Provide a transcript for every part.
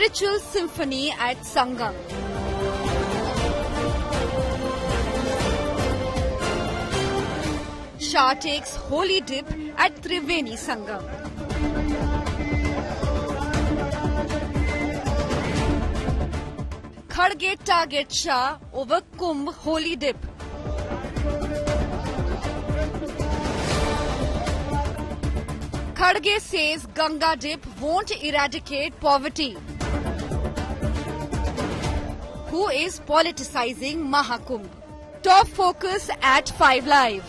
spiritual symphony at Sangam. Shah takes holy dip at Triveni Sangam. Kharge targets Shah over Kumbh holy dip. Kharge says Ganga dip won't eradicate poverty. Who is politicizing Mahakumbh? Top focus at 5 Live.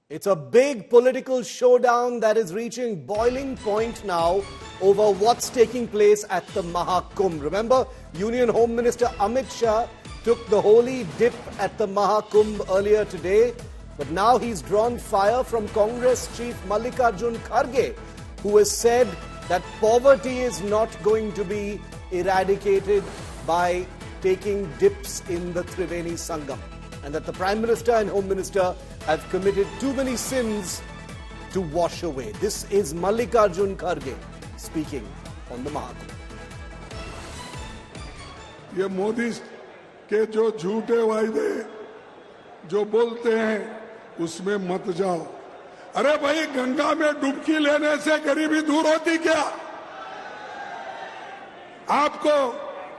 It's a big political showdown that is reaching boiling point now over what's taking place at the Mahakumbh. Remember, Union Home Minister Amit Shah took the holy dip at the Mahakumbh earlier today, but now he's drawn fire from Congress chief Mallikarjun Kharge, who has said that poverty is not going to be eradicated by taking dips in the Triveni Sangam, and that the Prime Minister and Home Minister have committed too many sins to wash away. This is Mallikarjun Kharge speaking on the Mahakumbh. ये मोदी के जो झूठे वायदे जो बोलते हैं उसमें मत जाओ। अरे भाई, गंगा में डुबकी लेने से गरीबी दूर होती क्या? आपको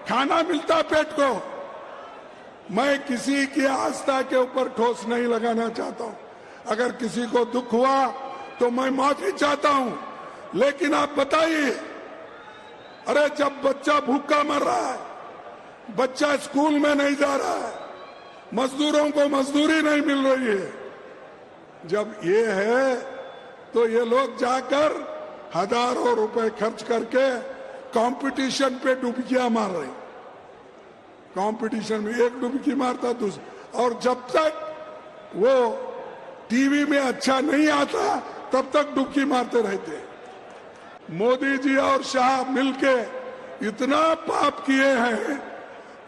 खाना मिलता पेट को? मैं किसी की आस्था के ऊपर ठोस नहीं लगाना चाहता हूं। अगर किसी को दुख हुआ तो मैं माफी चाहता हूं, लेकिन आप बताइए, अरे जब बच्चा भूखा मर रहा है, बच्चा स्कूल में नहीं जा रहा है, मजदूरों को मजदूरी नहीं मिल रही है, जब ये है तो ये लोग जाकर हजारों रुपए खर्च करके कंपटीशन पे डुबकियां मार रहे हैं। कंपटीशन में एक डुबकी मारता दूसरा, और जब तक वो टीवी में अच्छा नहीं आता तब तक डुबकी मारते रहते हैं। मोदी जी और शाह मिलके इतना पाप किए हैं,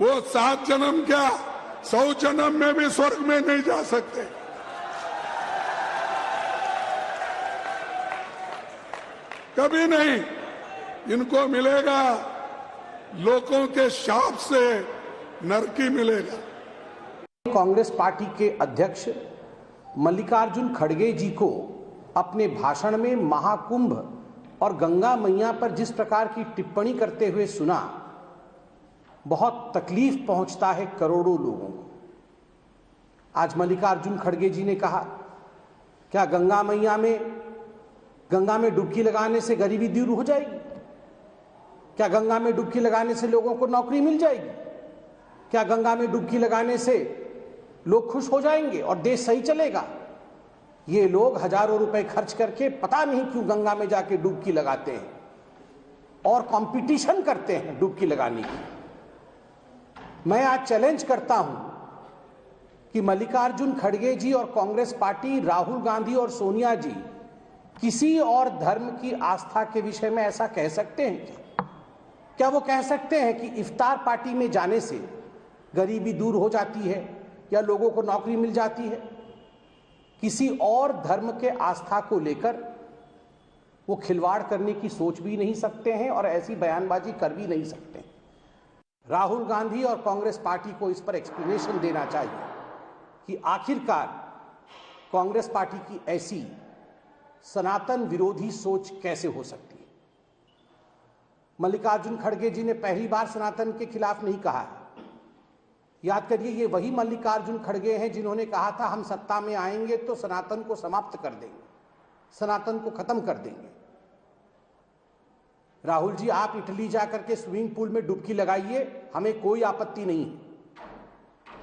वो 7 जन्म क्या 100 जन्म में भी स्वर्ग में नहीं जा सकते। कभी नहीं इनको मिलेगा, लोगों के शाप से नरकी मिलेगा। कांग्रेस पार्टी के अध्यक्ष मल्लिकार्जुन खड़गे जी को अपने भाषण में महाकुंभ और गंगा मैया पर जिस प्रकार की टिप्पणी करते हुए सुना, बहुत तकलीफ पहुंचता है करोड़ों लोगों को। आज मल्लिकार्जुन खड़गे जी ने कहा, क्या गंगा में डुबकी लगाने से गरीबी दूर हो जाएगी? क्या गंगा में डुबकी लगाने से लोगों को नौकरी मिल जाएगी? क्या गंगा में डुबकी लगाने से लोग खुश हो जाएंगे और देश सही चलेगा? ये लोग हजारों रुपए खर्च करके पता नहीं क्यों गंगा में जाके डुबकी लगाते हैं और कंपटीशन करते हैं डुबकी लगाने की। मैं आज चैलेंज करता हूं कि मल्लिकार्जुन खड़गे जी और कांग्रेस पार्टी, राहुल गांधी और सोनिया जी किसी और धर्म की आस्था के विषय में ऐसा कह सकते हैं क्या वो कह सकते हैं कि इफ्तार पार्टी में जाने से गरीबी दूर हो जाती है या लोगों को नौकरी मिल जाती है? किसी और धर्म के आस्था को लेकर वो खिलवाड़ करने की सोच भी नहीं सकते हैं और ऐसी बयानबाजी कर भी नहीं सकते। राहुल गांधी और कांग्रेस पार्टी को इस पर एक्सप्लेनेशन देना चाहिए कि आखिरकार कांग्रेस पार्टी की ऐसी सनातन विरोधी सोच कैसे हो सकती है। मल्लिकार्जुन खड़गे जी ने पहली बार सनातन के खिलाफ नहीं कहा है। याद करिए, ये वही मल्लिकार्जुन खड़गे हैं जिन्होंने कहा था हम सत्ता में आएंगे तो सनातन को समाप्त कर देंगे, सनातन को खत्म कर देंगे। राहुल जी, आप इटली जाकर के स्विमिंग पूल में डुबकी लगाइए, हमें कोई आपत्ति नहीं है।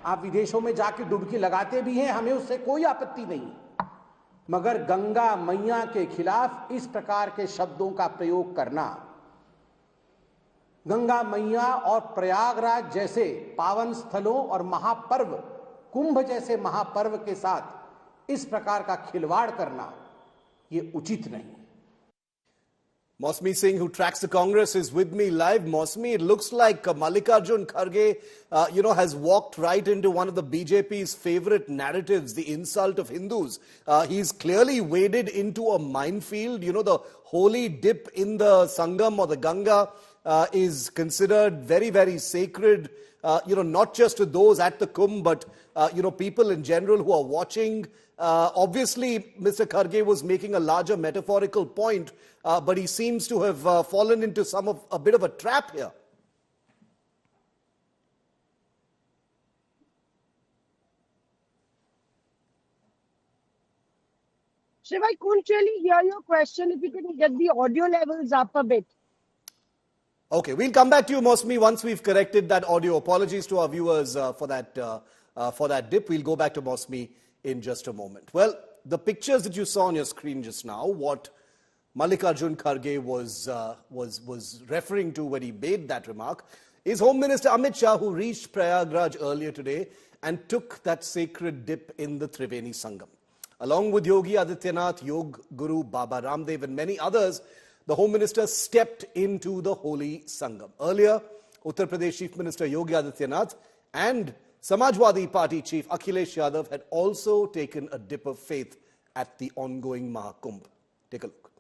आप विदेशों में जाके डुबकी लगाते भी हैं, हमें उससे कोई आपत्ति नहीं है। मगर गंगा मैया के खिलाफ इस प्रकार के शब्दों का प्रयोग करना, गंगा मैया और प्रयागराज जैसे पावन स्थलों और महापर्व, कुंभ जैसे महापर्व के साथ इस प्रकार का खिलवाड़ करना, ये उचित नहीं। Mosmi Singh, who tracks the Congress, is with me live. Mosmi, it looks like Mallikarjun Kharge, has walked right into one of the BJP's favorite narratives, the insult of Hindus. He's clearly waded into a minefield. The holy dip in the Sangam or the Ganga is considered very, very sacred, not just to those at the Kumbh, but, people in general who are watching. Obviously, Mr. Kharge was making a larger metaphorical point, but he seems to have fallen into a bit of a trap here. Shiv, I couldn't really hear your question. If you can get the audio levels up a bit. Okay, we'll come back to you, Mosmi, once we've corrected that audio. Apologies to our viewers for that dip. We'll go back to Mosmi in just a moment. Well, the pictures that you saw on your screen just now, what Mallikarjun Kharge was referring to when he made that remark, is Home Minister Amit Shah, who reached Prayagraj earlier today and took that sacred dip in the Triveni Sangam. Along with Yogi Adityanath, Yog Guru Baba Ramdev and many others, the Home Minister stepped into the holy Sangam. Earlier, Uttar Pradesh Chief Minister Yogi Adityanath and Samajwadi Party Chief Akhilesh Yadav had also taken a dip of faith at the ongoing Mahakumbh. Take a look.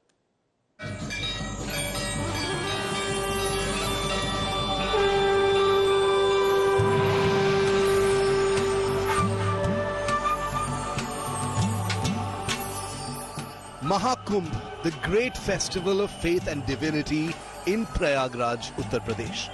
Mahakumbh, the great festival of faith and divinity in Prayagraj, Uttar Pradesh.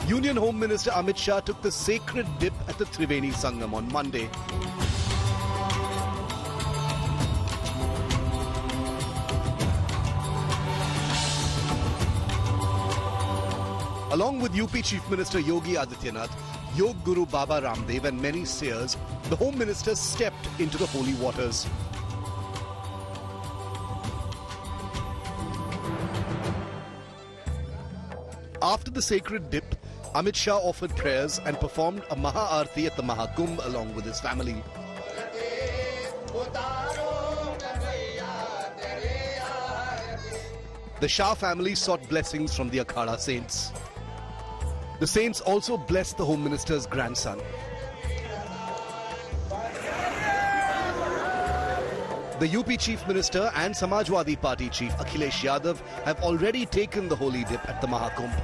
Union Home Minister Amit Shah took the sacred dip at the Triveni Sangam on Monday. Along with UP Chief Minister Yogi Adityanath, Yog Guru Baba Ramdev and many seers, the Home Minister stepped into the holy waters. After the sacred dip, Amit Shah offered prayers and performed a Maha Aarti at the Mahakumbh along with his family. The Shah family sought blessings from the Akhada saints. The saints also blessed the Home Minister's grandson. The UP Chief Minister and Samajwadi Party Chief Akhilesh Yadav have already taken the holy dip at the Mahakumbh.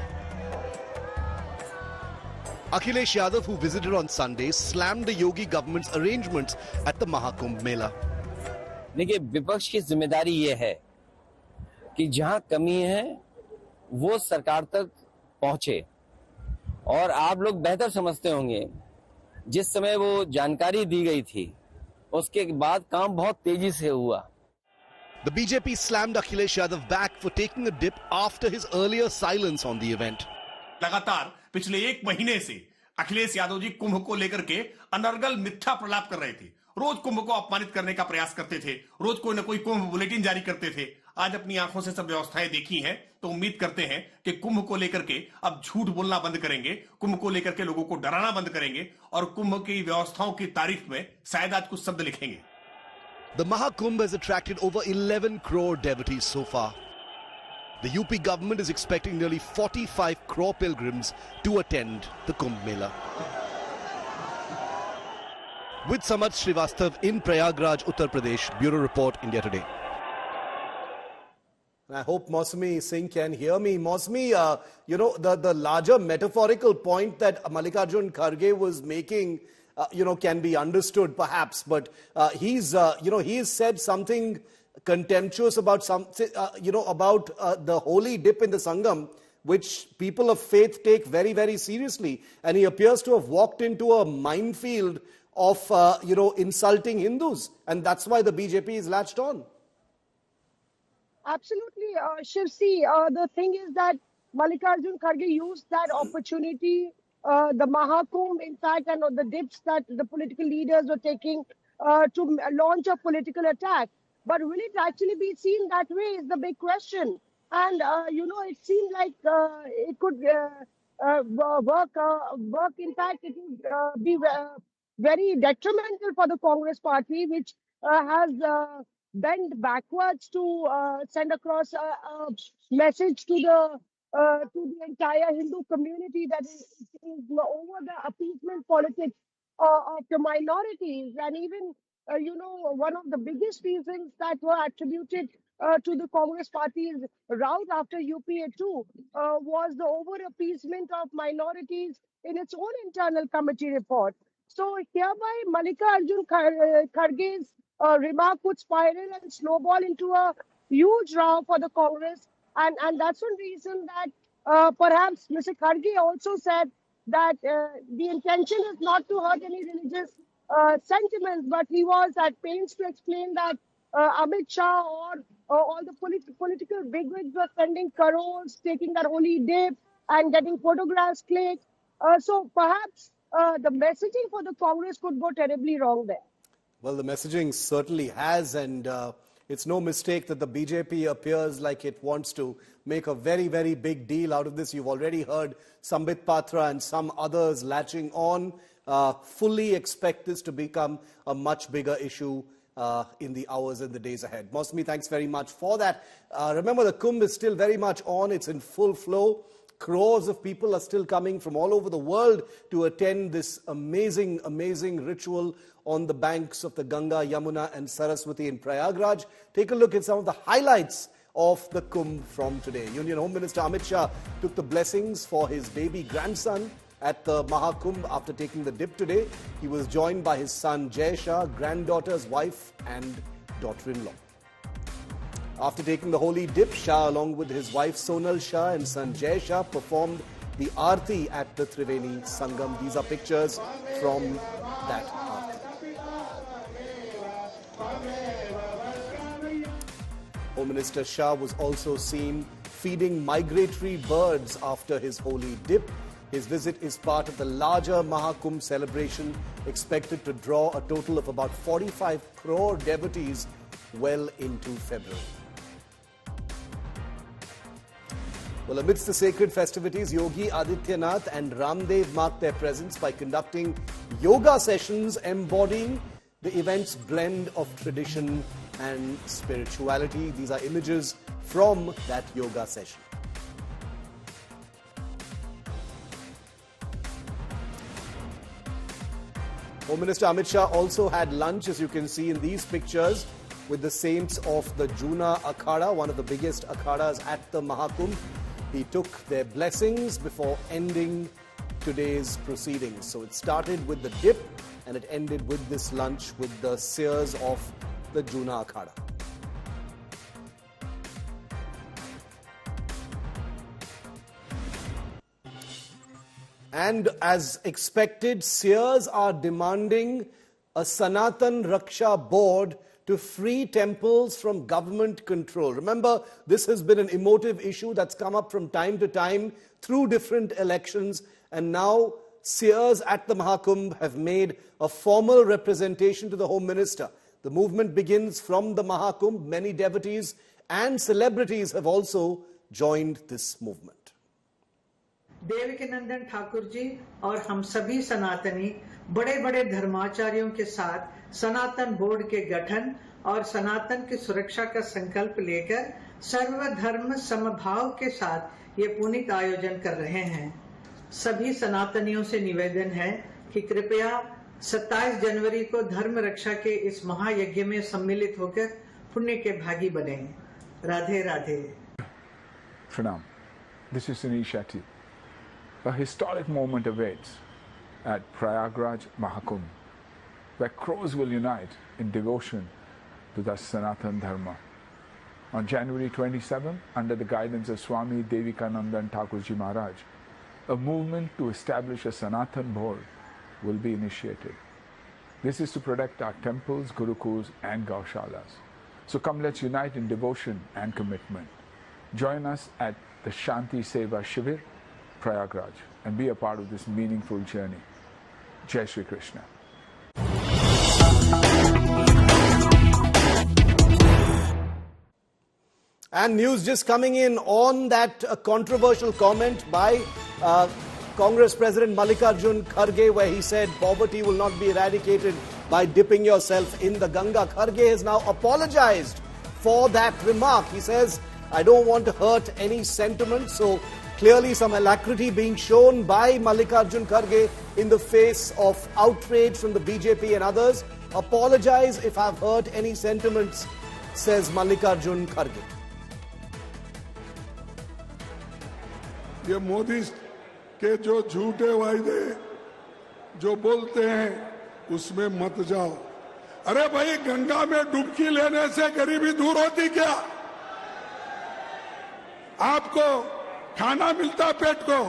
Akhilesh Yadav, who visited on Sunday, slammed the Yogi government's arrangements at the Mahakumbh Mela. देखिए, विपक्ष की जिम्मेदारी ये है कि जहां कमी है वो सरकार तक पहुंचे, और आप लोग बेहतर समझते होंगे जिस समय वो जानकारी दी गई थी उसके बाद काम बहुत तेजी से हुआ. The BJP slammed Akhilesh Yadav back for taking a dip after his earlier silence on the event. लगातार पिछले एक महीने से अखिलेश यादव जी कुंभ को लेकर के अनर्गल मिथ्या प्रलाप कर रहे थे. रोज कुंभ को अपमानित करने का प्रयास करते थे, रोज कोई न कोई कुंभ बुलेटिन जारी करते थे. आज अपनी आंखों से सब व्यवस्थाएं देखी हैं तो उम्मीद करते हैं कि कुंभ को लेकर के अब झूठ बोलना बंद करेंगे, कुंभ को लेकर के लोगों को डराना बंद करेंगे और कुंभ की व्यवस्थाओं की तारीफ में शायद आज कुछ शब्द लिखेंगे. The Mahakumbh has attracted over 11 crore devotees so far. The UP government is expecting nearly 45 crore pilgrims to attend the Kumbh Mela. With Samarth Srivastav in Prayagraj, Uttar Pradesh, Bureau Report, India Today. I hope Mosmi Singh can hear me. Mosmi, the larger metaphorical point that Mallikarjun Kharge was making, can be understood perhaps, but he's said something contemptuous about the holy dip in the Sangam, which people of faith take very, very seriously. And he appears to have walked into a minefield of, insulting Hindus. And that's why the BJP is latched on. Absolutely, Shiv. See, the thing is that Mallikarjun Kharge used that opportunity, the Mahakumbh, in fact, and the dips that the political leaders were taking to launch a political attack. But will it actually be seen that way is the big question. And it seemed like it could work. In fact, it would be very detrimental for the Congress party, which has bent backwards to send across a message to the entire Hindu community that is over the appeasement politics of the minorities. And even one of the biggest reasons that were attributed to the Congress party's rout after UPA 2 was the over appeasement of minorities in its own internal committee report. So hereby, Mallikarjun Kharge's remark would spiral and snowball into a huge row for the Congress. And that's one reason that perhaps Mr. Kharge also said that the intention is not to hurt any religious sentiments, but he was at pains to explain that Amit Shah or all the political bigwigs were spending crores, taking that holy dip and getting photographs clicked. So perhaps the messaging for the Congress could go terribly wrong there. Well, the messaging certainly has, and it's no mistake that the BJP appears like it wants to make a very, very big deal out of this. You've already heard Sambit Patra and some others latching on. Fully expect this to become a much bigger issue in the hours and the days ahead. Mosmi, thanks very much for that. Remember, the Kumbh is still very much on. It's in full flow. Crores of people are still coming from all over the world to attend this amazing, amazing ritual on the banks of the Ganga, Yamuna and Saraswati in Prayagraj. Take a look at some of the highlights of the Kumbh from today. Union Home Minister Amit Shah took the blessings for his baby grandson at the Mahakumbh after taking the dip today. He was joined by his son Jai Shah, granddaughter's wife and daughter-in-law. After taking the holy dip, Shah along with his wife Sonal Shah and son Jai Shah performed the Aarti at the Triveni Sangam. These are pictures from that Aarti. Home Minister Shah was also seen feeding migratory birds after his holy dip. His visit is part of the larger Mahakumbh celebration, expected to draw a total of about 45 crore devotees well into February. Well, amidst the sacred festivities, Yogi Adityanath and Ramdev marked their presence by conducting yoga sessions embodying the event's blend of tradition and spirituality. These are images from that yoga session. Home Minister Amit Shah also had lunch, as you can see in these pictures, with the saints of the Juna Akhada, one of the biggest akhadas at the Mahakumbh. He took their blessings before ending today's proceedings. So it started with the dip and it ended with this lunch with the seers of the Juna Akhada. And as expected, seers are demanding a Sanatan Raksha board to free temples from government control. Remember, this has been an emotive issue that's come up from time to time through different elections, and now seers at the Mahakumbh have made a formal representation to the Home Minister. The movement begins from the Mahakumbh. Many devotees and celebrities have also joined this movement. Devkinandan Thakur ji और हम सभी सनातनी बड़े बड़े धर्माचार्यों के साथ सनातन board के गठन और सनातन की सुरक्षा का संकल्प लेकर सर्वधर्म समभाव के साथ ये पुनीत आयोजन कर रहे हैं। सभी सनातनियों से निवेदन है कि कृपया 27 जनवरी को धर्म रक्षा के इस महायज्ञ में सम्मिलित होकर पुण्य के भागी बने। Radhe Radhe. Pranam. This is Sunil Shetty. A historic moment awaits at Prayagraj Mahakumbh, where crores will unite in devotion to the Sanatan Dharma. On January 27, under the guidance of Swami Devikanandan Thakurji Maharaj, a movement to establish a Sanatan board will be initiated. This is to protect our temples, gurukuls and gaushalas. So come, let's unite in devotion and commitment. Join us at the Shanti Seva Shivir, Prayagraj, and be a part of this meaningful journey. Jai Shri Krishna. And news just coming in on that controversial comment by Congress President Mallikarjun Kharge, where he said poverty will not be eradicated by dipping yourself in the Ganga. Kharge has now apologized for that remark. He says, I don't want to hurt any sentiment. So clearly some alacrity being shown by Mallikarjun Kharge in the face of outrage from the BJP and others. Apologize if I've hurt any sentiments, says Mallikarjun Kharge. ये मोदी के जो झूठे वायदे जो बोलते हैं उसमें मत जाओ। अरे भाई, गंगा में डुबकी लेने से गरीबी दूर होती क्या? आपको खाना मिलता पेट को।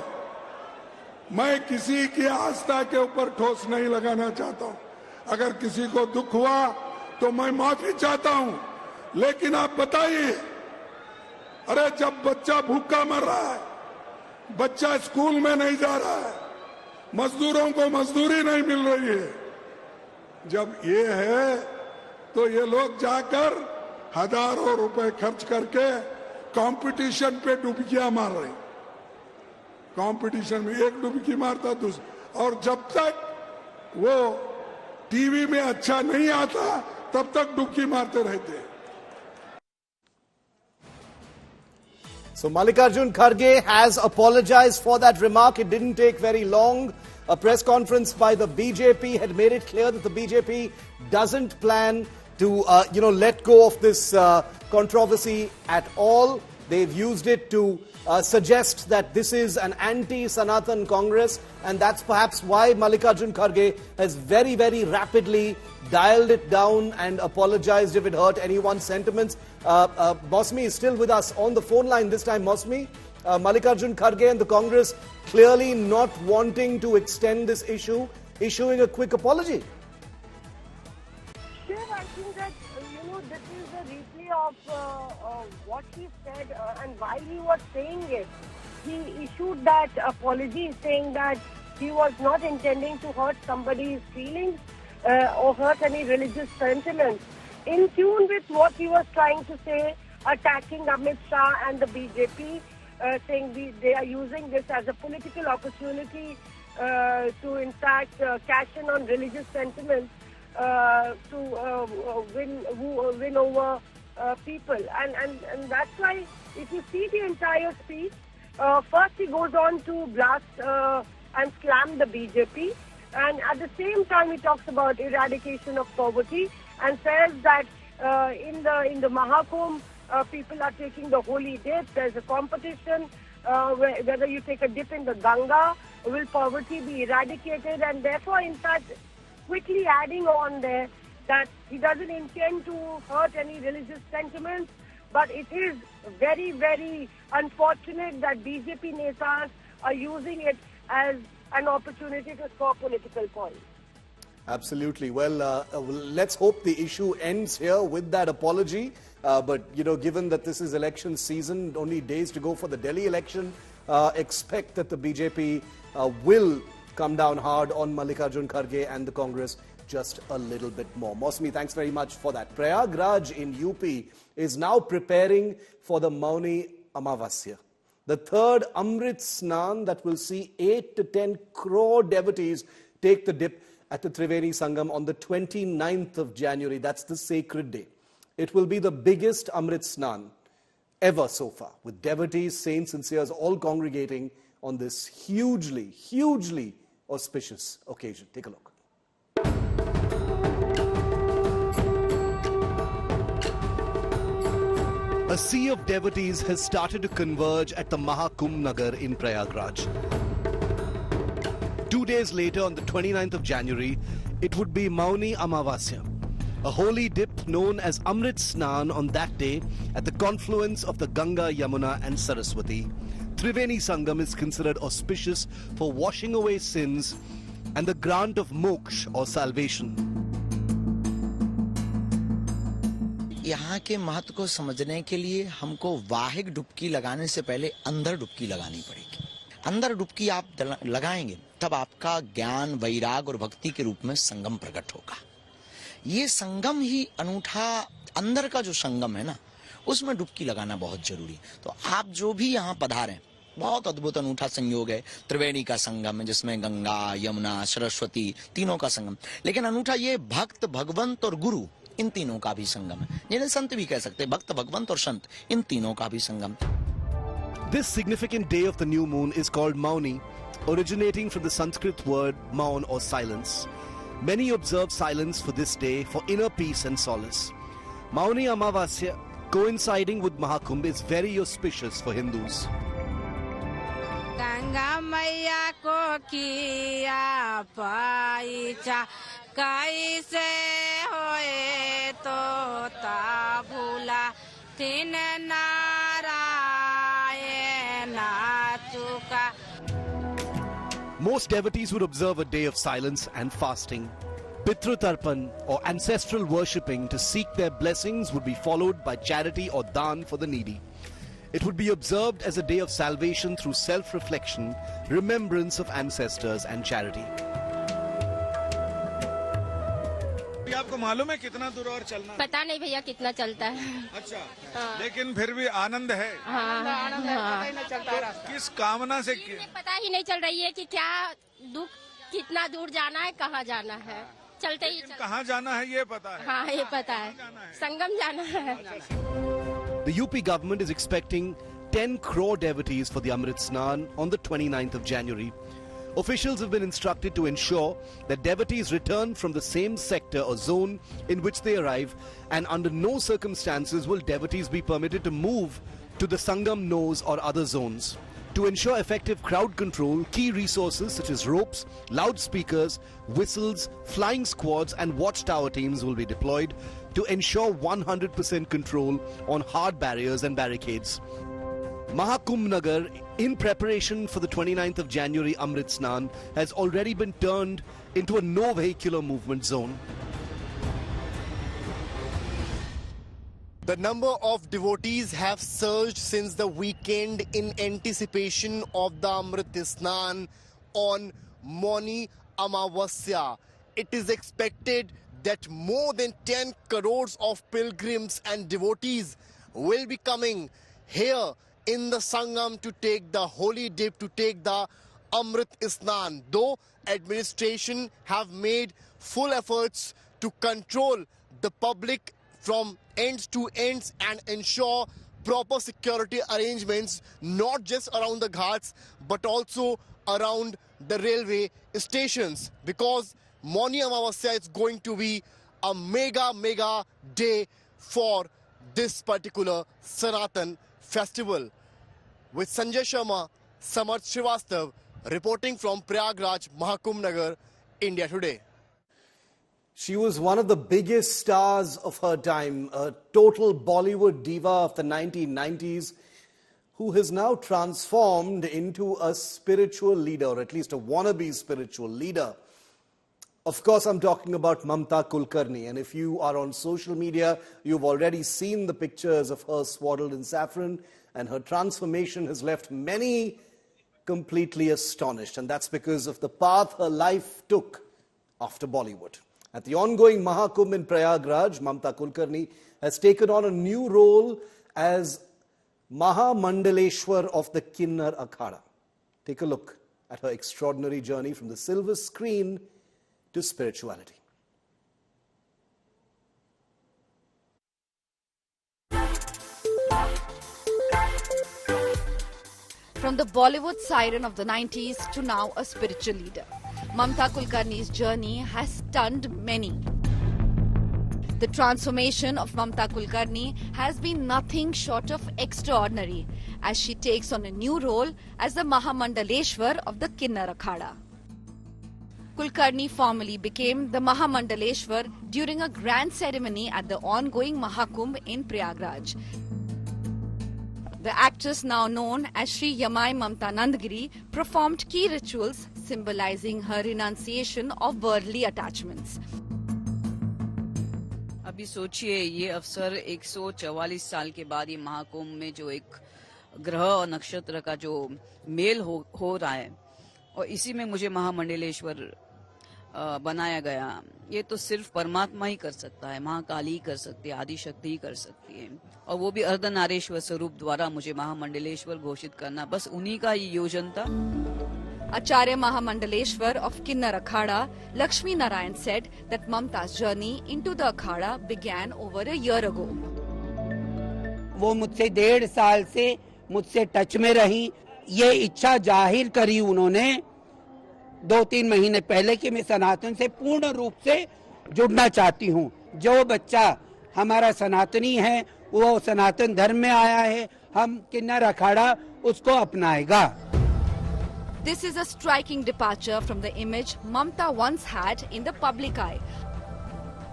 मैं किसी की आस्था के ऊपर ठोस नहीं लगाना चाहता हूं। अगर किसी को दुख हुआ तो मैं माफी चाहता हूं, लेकिन आप बताइए, अरे जब बच्चा भूखा मर रहा है, बच्चा स्कूल में नहीं जा रहा है, मजदूरों को मजदूरी नहीं मिल रही है, जब ये है तो ये लोग जाकर हजारों रुपए खर्च करके कंपटीशन पे डुबकियां मार रहे। कंपटीशन में एक डुबकी मारता दूसरा, और जब तक वो टीवी में अच्छा नहीं आता तब तक डुबकी मारते रहते हैं। So Mallikarjun Kharge has apologized for that remark. It didn't take very long. A press conference by the BJP had made it clear that the BJP doesn't plan to, let go of this controversy at all. They've used it to suggest that this is an anti-Sanatan Congress, and that's perhaps why Mallikarjun Kharge has very, very rapidly dialed it down and apologized if it hurt anyone's sentiments. Mosmi is still with us on the phone line this time. Mosmi, Mallikarjun Kharge and the Congress clearly not wanting to extend this issue, issuing a quick apology. Sure, I think that, this is a replay of what he said, and while he was saying it, he issued that apology saying that he was not intending to hurt somebody's feelings or hurt any religious sentiments. In tune with what he was trying to say, attacking Amit Shah and the BJP, saying they are using this as a political opportunity to in fact cash in on religious sentiments to win over people. And that's why if you see the entire speech, first he goes on to blast and slam the BJP, and at the same time he talks about eradication of poverty and says that in the Mahakumbh people are taking the holy dip. There's a competition whether you take a dip in the Ganga, will poverty be eradicated, and therefore in fact quickly adding on there that he doesn't intend to hurt any religious sentiments, but it is very, very unfortunate that BJP netas are using it as an opportunity to score political points. Absolutely. Well, let's hope the issue ends here with that apology. But, given that this is election season, only days to go for the Delhi election, expect that the BJP will come down hard on Mallikarjun Kharge and the Congress just a little bit more. Mosmi, thanks very much for that. Prayagraj in UP is now preparing for the Mauni Amavasya, the third Amrit Snan that will see 8 to 10 crore devotees take the dip at the Triveni Sangam on the 29th of January. That's the sacred day. It will be the biggest Amrit Snan ever so far, with devotees, saints and seers all congregating on this hugely, hugely auspicious occasion. Take a look. A sea of devotees has started to converge at the Mahakumbh Nagar in Prayagraj. 2 days later, on the 29th of January, it would be Mauni Amavasya, a holy dip known as Amrit Snan on that day at the confluence of the Ganga, Yamuna and Saraswati. Triveni Sangam is considered auspicious for washing away sins and the grant of moksha or salvation. यहाँ के महत्व को समझने के लिए हमको वाहिक डुबकी लगाने से पहले अंदर डुबकी लगानी पड़ेगी। अंदर डुबकी आप लगाएंगे तब आपका ज्ञान, वैराग और भक्ति के रूप में संगम प्रकट होगा। ये संगम ही अनूठा, अंदर का जो संगम है ना, उसमें डुबकी लगाना बहुत जरूरी है। तो आप जो भी यहाँ पधारे, बहुत अद्भुत अनूठा संयोग है, त्रिवेणी का संगम जिसमें गंगा, यमुना, सरस्वती तीनों का संगम। लेकिन अनूठा ये भक्त, भगवंत और गुरु इन तीनों का भी संगम है, जिन्हें संत भी कह सकते हैं। भक्त, भगवंत और संत इन तीनों का भी संगम। This significant day of the new moon is called Mauni, originating from the Sanskrit word maun or silence. Many observe silence for this day for inner peace and solace. Mauni Amavasya, coinciding with Mahakumbh, is very auspicious for Hindus. Ganga मैया को किया पाईचा, कैसे होए तो ता भूला, तीन नारायण चुका। Most devotees would observe a day of silence and fasting. Pitru Tarpan, or ancestral worshipping to seek their blessings, would be followed by charity or daan for the needy. It would be observed as a day of salvation through self-reflection, remembrance of ancestors and charity. आपको मालूम है कितना दूर और चलना? पता नहीं भैया कितना चलता है। अच्छा, लेकिन फिर भी आनंद है। आनंद है। तो किस कामना से? पता ही नहीं चल रही है कि क्या दुख, कितना दूर जाना है, कहाँ जाना है, चलते ही कहाँ जाना है ये पता है। हाँ ये पता है, संगम जाना है। The UP government is expecting 10 crore devotees for the Amrit Snan on the 29th of January. Officials have been instructed to ensure that devotees return from the same sector or zone in which they arrive, and under no circumstances will devotees be permitted to move to the Sangam nose or other zones. To ensure effective crowd control, key resources such as ropes, loudspeakers, whistles, flying squads and watchtower teams will be deployed to ensure 100% control on hard barriers and barricades. Mahakumbh Nagar, in preparation for the 29th of January Amrit Snan, has already been turned into a no vehicular movement zone. The number of devotees have surged since the weekend in anticipation of the Amrit Snan on Mauni Amavasya. It is expected that more than 10 crores of pilgrims and devotees will be coming here in the Sangam to take the holy dip, to take the Amrit Snan. Though administration have made full efforts to control the public from ends to ends and ensure proper security arrangements, not just around the ghats but also around the railway stations, because Mauni Amavasya is going to be a mega day for this particular Sanatan festival. With Sanjay Sharma, Samarth Srivastav reporting from Prayagraj, Mahakumbh Nagar, India Today. She was one of the biggest stars of her time, a total Bollywood diva of the 1990s, who has now transformed into a spiritual leader, or at least a wannabe spiritual leader. Of course, I'm talking about Mamta Kulkarni, and if you are on social media, you've already seen the pictures of her swaddled in saffron, and her transformation has left many completely astonished, and that's because of the path her life took after Bollywood. At the ongoing Mahakumbh in Prayagraj, Mamta Kulkarni has taken on a new role as Mahamandaleshwar of the Kinnar Akhada. Take a look at her extraordinary journey from the silver screen to spirituality. From the Bollywood siren of the 90s to now a spiritual leader, Mamta Kulkarni's journey has stunned many. The transformation of Mamta Kulkarni has been nothing short of extraordinary as she takes on a new role as the Mahamandaleshwar of the Kinnar Akhada. Kulkarni formally became the Mahamandaleshwar during a grand ceremony at the ongoing Mahakumbh in Prayagraj. The actress, now known as Sri Yamai Mamta Nandgiri, performed key rituals symbolizing her renunciation of worldly attachments. अभी सोचिए ये अवसर 144 साल के बाद ये महाकुंभ में जो एक ग्रह और नक्षत्र का जो मेल हो रहा है, और इसी में मुझे महामंडलेश्वर बनाया गया, ये तो सिर्फ परमात्मा ही कर सकता है, महाकाली ही कर सकती है, आदि शक्ति ही कर सकती है, और वो भी अर्धनारेश्वर स्वरूप द्वारा मुझे महामंडलेश्वर घोषित करना, बस उन्हीं का ये योजन था। Acharya Mahamandeleshwar of Kinnar Akhada, Lakshmi Narayan said that Mamta's journey into the Akhada began over a year ago. वो मुझसे 1.5 साल से मुझसे टच में रही, ये इच्छा जाहिर करी उन्होंने 2-3 महीने पहले कि मैं सनातन से पूर्ण रूप से जुड़ना चाहती हूँ। जो बच्चा हमारा सनातनी है, वो सनातन धर्म में आया है, हम किन्नर अखाड़ा उसको अपनाएगा। This is a striking departure from the image Mamta once had in the public eye.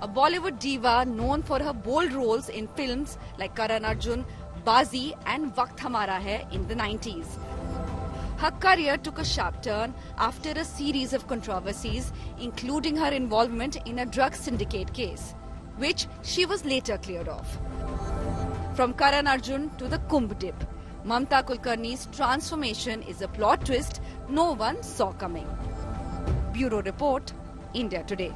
A Bollywood diva known for her bold roles in films like Karan Arjun, Bazi and Waqt Hamara Hai in the 90s. Her career took a sharp turn after a series of controversies, including her involvement in a drug syndicate case, which she was later cleared of. From Karan Arjun to the Kumbh dip, Mamta Kulkarni's transformation is a plot twist no one saw coming. Bureau Report, India Today.